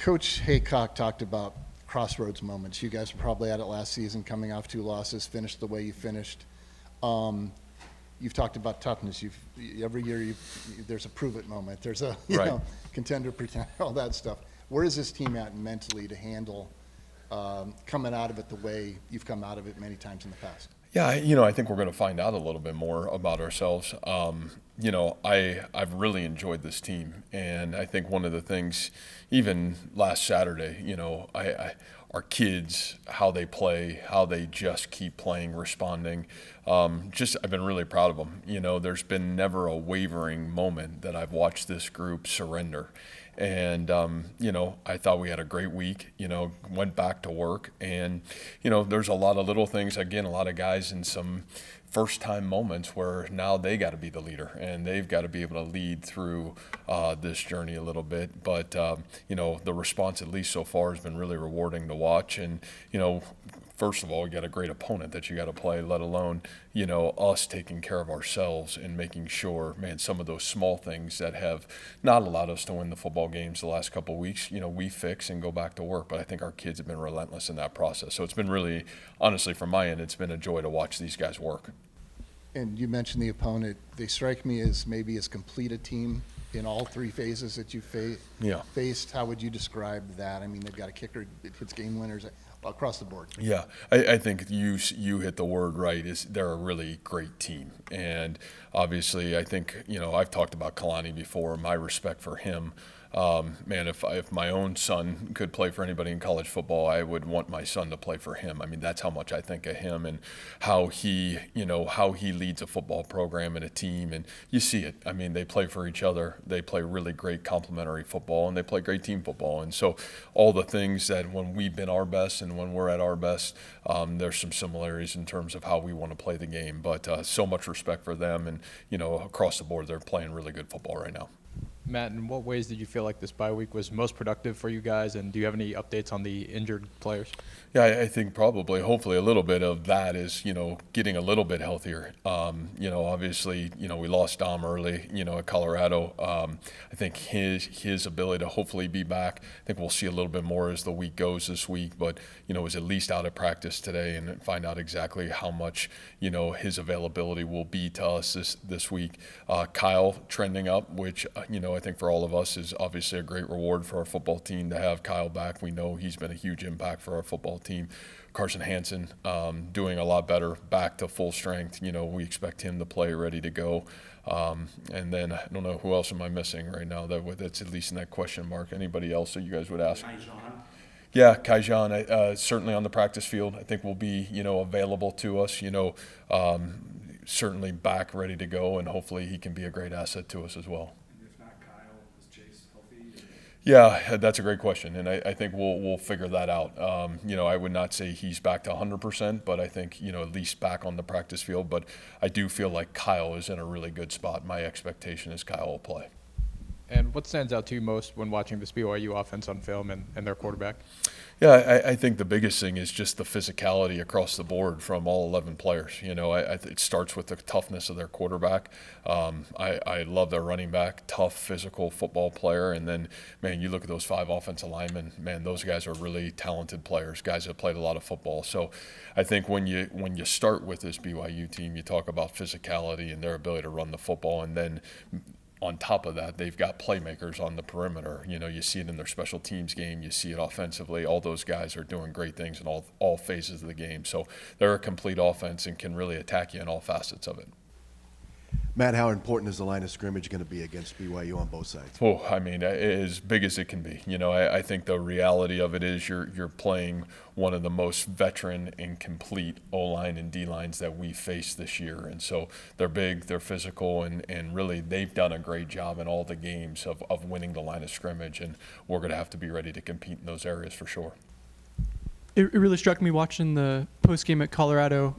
Coach Haycock talked about crossroads moments. You guys were probably at it last season, coming off 2 losses, finished the way you finished. You've talked about toughness. Every year there's a prove it moment. There's a contender, pretend, all that stuff. Where is this team at mentally to handle coming out of it the way you've come out of it many times in the past? Yeah, I think we're going to find out a little bit more about ourselves. I've really enjoyed this team, and I think one of the things, even last Saturday, our kids, how they play, how they just keep playing, responding. I've been really proud of them. There's been never a wavering moment that I've watched this group surrender. And, I thought we had a great week, went back to work. And, there's a lot of little things, again, a lot of guys in some first-time moments where now they got to be the leader and they've got to be able to lead through this journey a little bit. But, the response, at least so far, has been really rewarding to watch. And, first of all, you got a great opponent that you got to play, let alone, us taking care of ourselves and making sure, some of those small things that have not allowed us to win the football games the last couple of weeks, we fix and go back to work. But I think our kids have been relentless in that process. So it's been really, honestly, from my end, it's been a joy to watch these guys work. And you mentioned the opponent. They strike me as maybe as complete a team in all 3 phases that you faced. How would you describe that? I mean, they've got a kicker that hits game winners across the board. Yeah, I think you hit the word right. They're a really great team. And obviously, I think, I've talked about Kalani before, my respect for him. If my own son could play for anybody in college football, I would want my son to play for him. I mean, that's how much I think of him and how he leads a football program and a team. And you see it. I mean, they play for each other. They play really great complementary football, and they play great team football. And so all the things that when we've been our best and when we're at our best, there's some similarities in terms of how we want to play the game. But so much respect for them. And, across the board, they're playing really good football right now. Matt, in what ways did you feel like this bye week was most productive for you guys, and do you have any updates on the injured players? Yeah, I think probably, hopefully, a little bit of that is, getting a little bit healthier. Obviously, we lost Dom early, at Colorado. I think his ability to hopefully be back, I think we'll see a little bit more as the week goes this week, but, was at least out of practice today and find out exactly how much, his availability will be to us this week. Kyle trending up, which, I think for all of us is obviously a great reward for our football team to have Kyle back. We know he's been a huge impact for our football team. Carson Hansen doing a lot better, back to full strength. We expect him to play ready to go. And then I don't know who else am I missing right now that's at least in that question mark. Anybody else that you guys would ask? Yeah, Kaijan, certainly on the practice field. I think will be, available to us, certainly back ready to go, and hopefully he can be a great asset to us as well. Yeah, that's a great question, and I think we'll figure that out. I would not say he's back to 100%, but I think, at least back on the practice field. But I do feel like Kyle is in a really good spot. My expectation is Kyle will play. And what stands out to you most when watching this BYU offense on film and their quarterback? Yeah, I think the biggest thing is just the physicality across the board from all 11 players. It starts with the toughness of their quarterback. I love their running back, tough, physical football player. And then, you look at those 5 offensive linemen, those guys are really talented players, guys that played a lot of football. So I think when you start with this BYU team, you talk about physicality and their ability to run the football, and then on top of that, they've got playmakers on the perimeter. You see it in their special teams game. You see it offensively. All those guys are doing great things in all phases of the game. So they're a complete offense and can really attack you in all facets of it. Matt, how important is the line of scrimmage going to be against BYU on both sides? Oh, as big as it can be. I think the reality of it is you're playing one of the most veteran and complete O-line and D-lines that we face this year. And so they're big, they're physical, and really they've done a great job in all the games of winning the line of scrimmage, and we're going to have to be ready to compete in those areas for sure. It really struck me watching the post-game at Colorado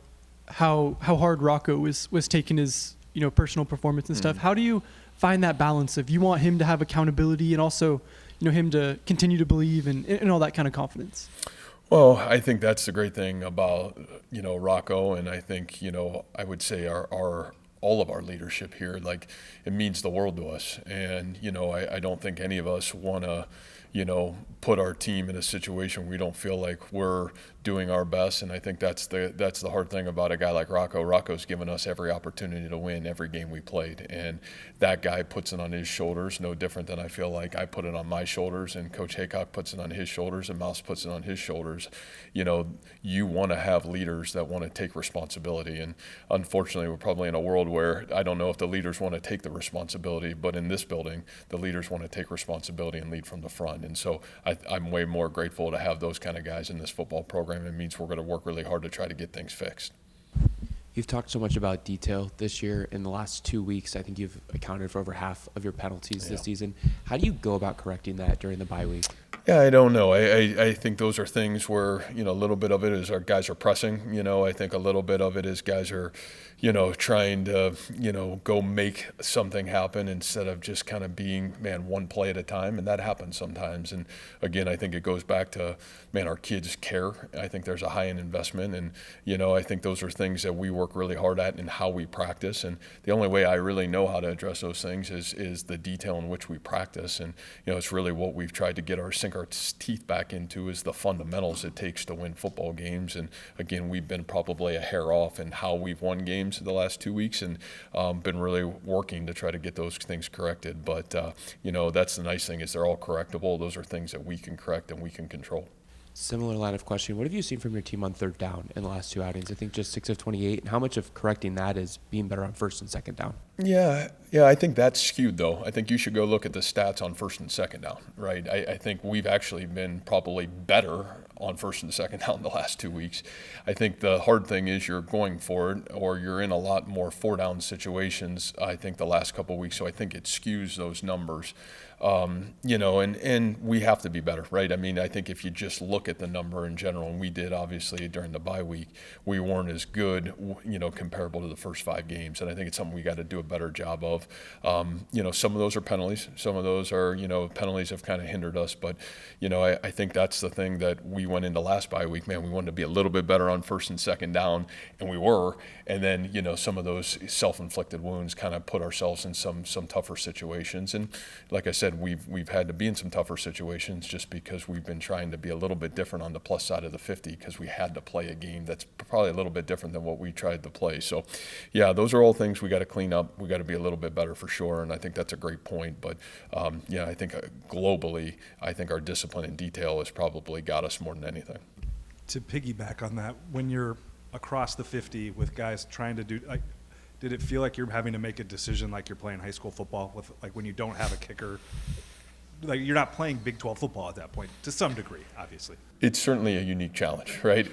how hard Rocco was taking his personal performance and stuff. How do you find that balance of you want him to have accountability and also, him to continue to believe and all that kind of confidence? Well, I think that's the great thing about, Rocco, and I think, I would say our all of our leadership here, like, it means the world to us. And, I don't think any of us want to, put our team in a situation where we don't feel like we're doing our best. And I think that's the hard thing about a guy like Rocco. Rocco's given us every opportunity to win every game we played, and that guy puts it on his shoulders, no different than I feel like I put it on my shoulders, and Coach Haycock puts it on his shoulders, and Mouse puts it on his shoulders. You want to have leaders that want to take responsibility, and unfortunately we're probably in a world where I don't know if the leaders want to take the responsibility, but in this building the leaders want to take responsibility and lead from the front. And so I'm way more grateful to have those kind of guys in this football program. It means we're going to work really hard to try to get things fixed. You've talked so much about detail this year. In the last 2 weeks, I think you've accounted for over half of your penalties this season. How do you go about correcting that during the bye week? Yeah, I don't know. I think those are things where, a little bit of it is our guys are pressing. I think a little bit of it is guys are, trying to, go make something happen instead of just kind of being, one play at a time. And that happens sometimes. And again, I think it goes back to, our kids care. I think there's a high-end investment. And, I think those are things that we work really hard at in how we practice. And the only way I really know how to address those things is the detail in which we practice. And, it's really what we've tried to sink our teeth back into is the fundamentals it takes to win football games. And again, we've been probably a hair off in how we've won games the last 2 weeks, and been really working to try to get those things corrected. But that's the nice thing is they're all correctable. Those are things that we can correct and we can control. Similar line of question. What have you seen from your team on third down in the last 2 outings? I think just 6 of 28. And how much of correcting that is being better on first and second down? Yeah, I think that's skewed, though. I think you should go look at the stats on first and second down, right? I think we've actually been probably better on first and second down the last 2 weeks. I think the hard thing is you're going for it, or you're in a lot more 4-down situations, I think, the last couple of weeks. So I think it skews those numbers. And we have to be better, right? I mean, I think if you just look at the number in general, and we did obviously during the bye week, we weren't as good, comparable to the first 5 games. And I think it's something we got to do a better job of. Some of those are penalties. Some of those are, penalties have kind of hindered us. But, I think that's the thing that we went into last bye week. We wanted to be a little bit better on first and second down, and we were. And then, some of those self-inflicted wounds kind of put ourselves in some tougher situations. And like I said, we've had to be in some tougher situations just because we've been trying to be a little bit different on the plus side of the 50 because we had to play a game that's probably a little bit different than what we tried to play. So, yeah, those are all things we got to clean up. We got to be a little bit better for sure, and I think that's a great point. But, I think globally, I think our discipline and detail has probably got us more than anything. To piggyback on that, when you're across the 50 with guys trying to do did it feel like you're having to make a decision like you're playing high school football with, like, when you don't have a kicker? Like, you're not playing Big 12 football at that point, to some degree, obviously. It's certainly a unique challenge, right?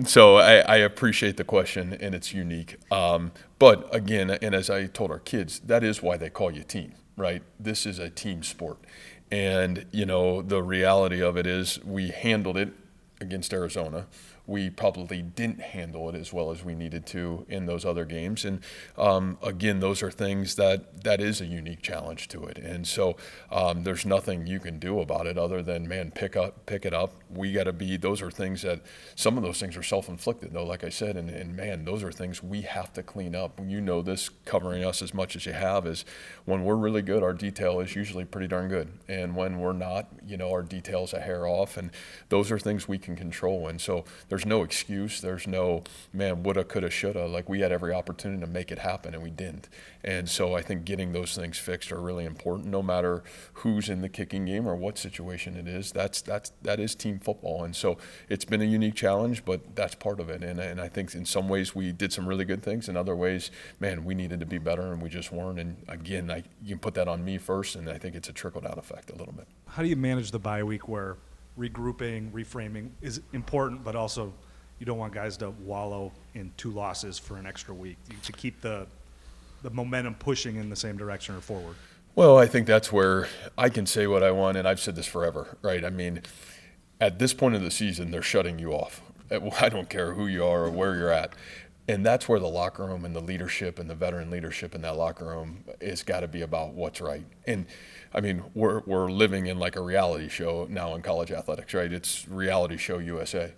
So I appreciate the question, and it's unique. But again, and as I told our kids, that is why they call you team, right? This is a team sport. And, the reality of it is we handled it against Arizona. We probably didn't handle it as well as we needed to in those other games. And again, those are things that is a unique challenge to it. And so there's nothing you can do about it other than, pick it up. We got to be, those are things that, some of those things are self-inflicted though, like I said, and those are things we have to clean up. This covering us as much as you have is when we're really good, our detail is usually pretty darn good. And when we're not, our detail's a hair off, and those are things we can control. And so there's no excuse. There's no, woulda, coulda, shoulda. Like, we had every opportunity to make it happen, and we didn't. And so I think getting those things fixed are really important, no matter who's in the kicking game or what situation it is. That is team football. And so it's been a unique challenge, but that's part of it. And I think in some ways we did some really good things. In other ways, we needed to be better, and we just weren't. And again, you can put that on me first, and I think it's a trickle-down effect a little bit. How do you manage the bye week where regrouping, reframing is important, but also you don't want guys to wallow in 2 losses for an extra week to keep the momentum pushing in the same direction or forward? Well, I think that's where I can say what I want, and I've said this forever, right? I mean, at this point of the season, they're shutting you off. I don't care who you are or where you're at. And that's where the locker room and the leadership and the veteran leadership in that locker room has got to be about what's right. And I mean, we're living in like a reality show now in college athletics, right? It's reality show USA.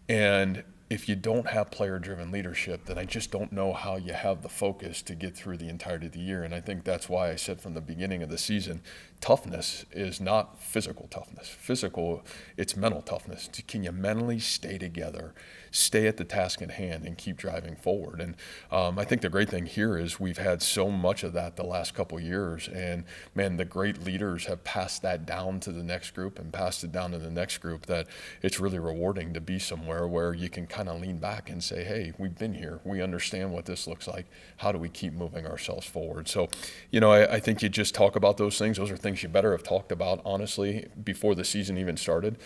And if you don't have player-driven leadership, then I just don't know how you have the focus to get through the entirety of the year. And I think that's why I said from the beginning of the season, toughness is not physical toughness. Physical, it's mental toughness. Can you mentally stay together, stay at the task at hand, and keep driving forward? And I think the great thing here is we've had so much of that the last couple years, and man, the great leaders have passed that down to the next group and passed it down to the next group, that it's really rewarding to be somewhere where you can kind of lean back and say, hey, we've been here. We understand what this looks like. How do we keep moving ourselves forward? So, I think you just talk about those things. Those are things you better have talked about, honestly, before the season even started,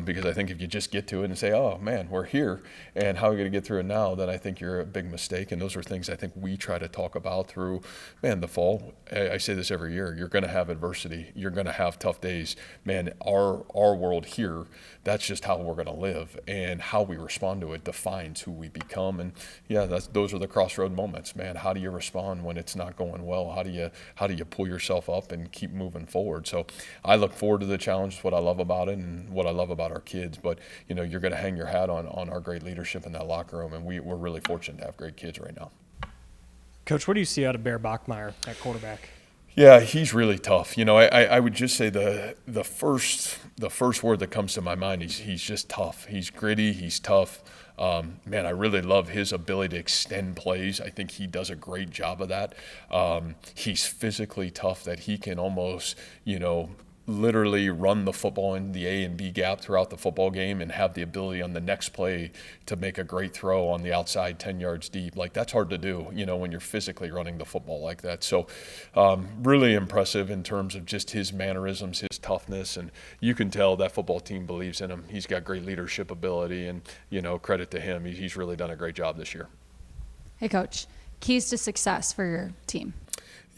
because I think if you just get to it and say, oh, man, we're here, and how are we going to get through it now, then I think you're a big mistake. And those are things I think we try to talk about through, the fall. I say this every year. You're going to have adversity. You're going to have tough days. Man, our world here, that's just how we're going to live, and how we respond to it defines who we become. And those are the crossroad moments, man. How do you respond when it's not going well? How do you pull yourself up and keep moving forward? So I look forward to the challenge. It's what I love about it and what I love about our kids. But you're going to hang your hat on our great leadership in that locker room, and we're really fortunate to have great kids right now. Coach, what do you see out of Bear Bachmeyer at quarterback? Yeah, he's really tough. I would just say the first word that comes to my mind is he's just tough. He's gritty. He's tough. Man, I really love his ability to extend plays. I think he does a great job of that. He's physically tough, that he can almost, literally run the football in the A and B gap throughout the football game and have the ability on the next play to make a great throw on the outside 10 yards deep. Like, that's hard to do, when you're physically running the football like that. So really impressive in terms of just his mannerisms, his toughness, and you can tell that football team believes in him. He's got great leadership ability, and, credit to him. He's really done a great job this year. Hey, Coach, keys to success for your team?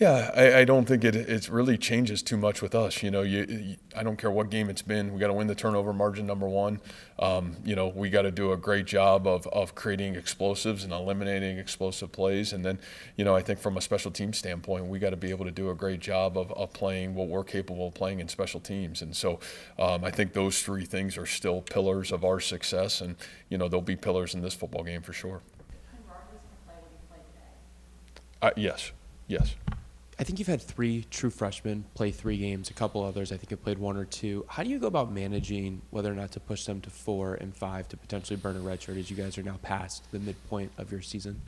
Yeah, I don't think it really changes too much with us. I don't care what game it's been. We got to win the turnover margin, number one. We got to do a great job of creating explosives and eliminating explosive plays. And then, I think from a special team standpoint, we got to be able to do a great job of playing what we're capable of playing in special teams. And so I think those three things are still pillars of our success. And, they'll be pillars in this football game for sure. Yes. I think you've had 3 true freshmen play 3 games. A couple others, I think, have played 1 or 2. How do you go about managing whether or not to push them to 4 and 5 to potentially burn a red shirt, as you guys are now past the midpoint of your season?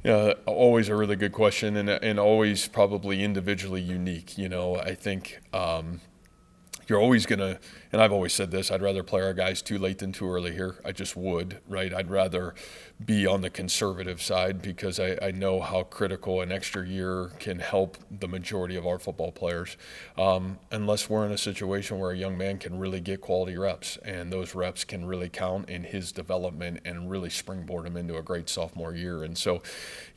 Yeah, always a really good question, and always probably individually unique. I think you're always going to, and I've always said this, I'd rather play our guys too late than too early here. I just would, right? I'd rather be on the conservative side, because I know how critical an extra year can help the majority of our football players, unless we're in a situation where a young man can really get quality reps, and those reps can really count in his development and really springboard him into a great sophomore year. And so,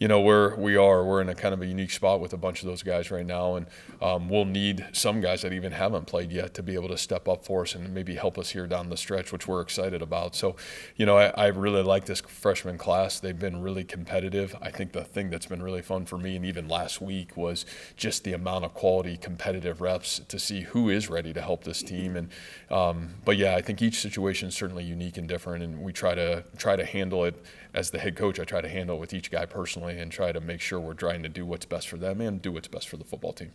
we're in a kind of a unique spot with a bunch of those guys right now, and we'll need some guys that even haven't played yet to be able to step up for us and maybe help us here down the stretch, which we're excited about. So, I really like this freshman class. They've been really competitive. I think the thing that's been really fun for me, and even last week, was just the amount of quality competitive reps to see who is ready to help this team. And but yeah, I think each situation is certainly unique and different, and we try to handle it as the head coach. I try to handle it with each guy personally and try to make sure we're trying to do what's best for them and do what's best for the football team.